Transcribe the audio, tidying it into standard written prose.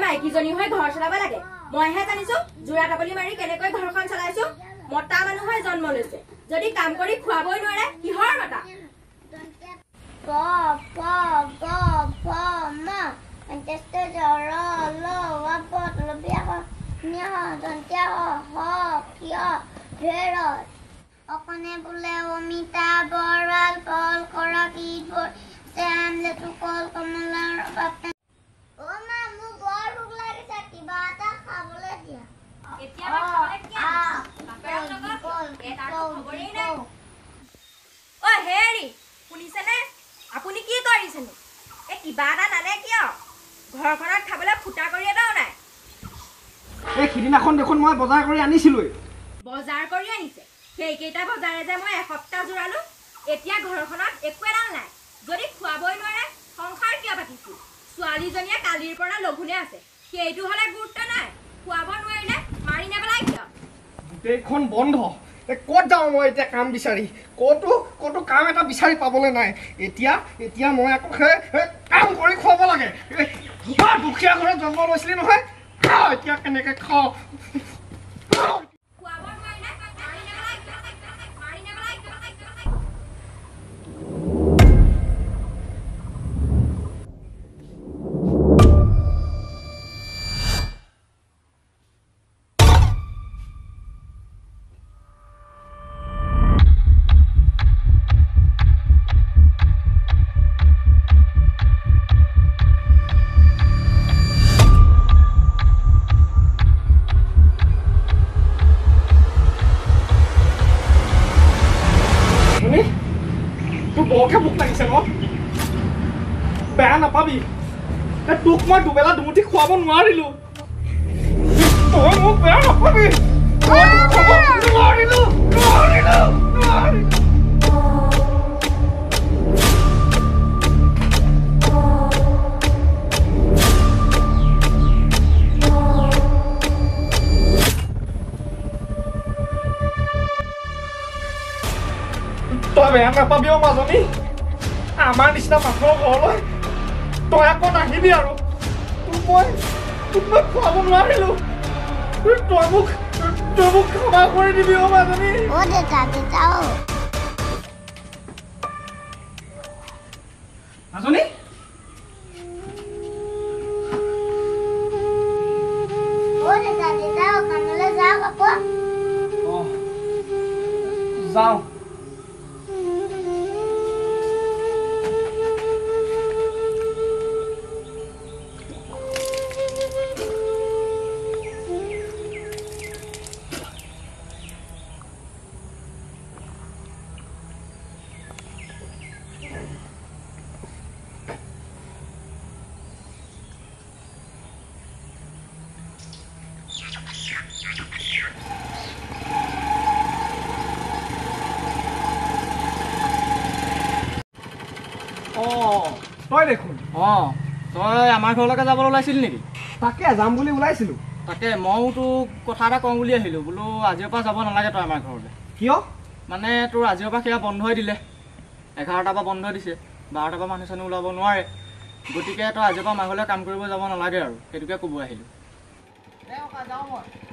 মাইকীজনী হৈ ঘৰ চলাব লাগে মইহে জানিছো জোৰা টাপলি মাৰি কেনেকৈ ঘৰখন চলাইছো মতা মানুহ হৈ জন্ম লৈছে যদি কাম কৰি খুৱাবই নোৱাৰে কিহৰ মতা প প প প মা অন্তস্ত জৰ ল ৱপত লবিয়া নিহ দন্ত্য হ কিয় ধেৰ অকনে বোলে অমিতা বৰাল কল কৰা কিবোৰ আমলে তো কল কমলাৰ বাপে ও মা মু বৰ ভোক লাগিছে কিবা এটা খাবলৈ দিয়া এতিয়া খাবলৈ কি বাপেৰ লগত এটা খবৰেই নাই ও হেৰি শুনিছেনে আপুনি কি কৰিছেনো এই কিবা এটা নানে কিয় ঘৰখনত খাবলৈ ফুটা কৰি এটাও নাই এই সিদিনাখন দেখোন মই বজাৰ কৰি আনিছিলো বজাৰ কৰি আনিছে সেইকেইটা বজাৰে যে মই এসপ্তাহ জোৰালো এতিয়া ঘৰখনত একো এডাল নাই যদি খুৱাবই নোৱাৰে সংসাৰ কিয় পাতিছো ছোৱালীজনীয়ে কালিৰ পৰা লঘোনে আছে সেইটো হলে গুৰুত্ব নাই খুৱাব নোৱাৰিলে মাৰি নেবেলাই কিয় গোটেইখন বন্ধ ক'ত যাওঁ মই এতিয়া কাম বিচাৰি ক'তো কাম এটা বিচাৰি পাবলৈ নাই এতিয়া মই আকৌ কাম কৰি খুৱাব লাগে দুখীয়া ঘৰত জন্ম লৈছিলি নহয় এতিয়া কেনেকে খাওঁ বৰকে ভোক লাগিছে ন বেয়া নাপাবি তোক মই দুবেলা দুমুঠি খুৱাব নোৱাৰিলো তই মোক বেয়া নাপাবি নোৱাৰিলো তই বেয়া নাপাবি অ মাজনী আমাৰ নিচিনা মানুহৰ ঘৰলৈ তই আকৌ নাহিবি আৰু তোক মই খুৱাব নোৱাৰিলো তই মোক ক্ষমা কৰি দিবি অ মাজনী ও দেতা মাজনী ও দেতা কামলৈ যাও আকৌ যাওঁ তই দেখোন তই আমাৰ ঘৰলৈকে যাবলৈ ওলাইছিলি নেকি তাকে যাম বুলি ওলাইছিলো তাকে ময়ো তোক কথা এটা কওঁ বুলি আহিলোঁ বোলো আজিৰ পৰা যাব নালাগে তই আমাৰ ঘৰলৈ কিয় মানে তোৰ আজিৰ পৰা সেয়া বন্ধই দিলে 11টাৰ পৰা বন্ধ দিছে 12টাৰ পৰা মানুহ চানুহ ওলাব নোৱাৰে গতিকে তই আজিৰ পৰা আমাৰ ঘৰলৈ কাম কৰিব যাব নালাগে আৰু সেইটোকে ক'ব আহিলোঁ যাওঁ মই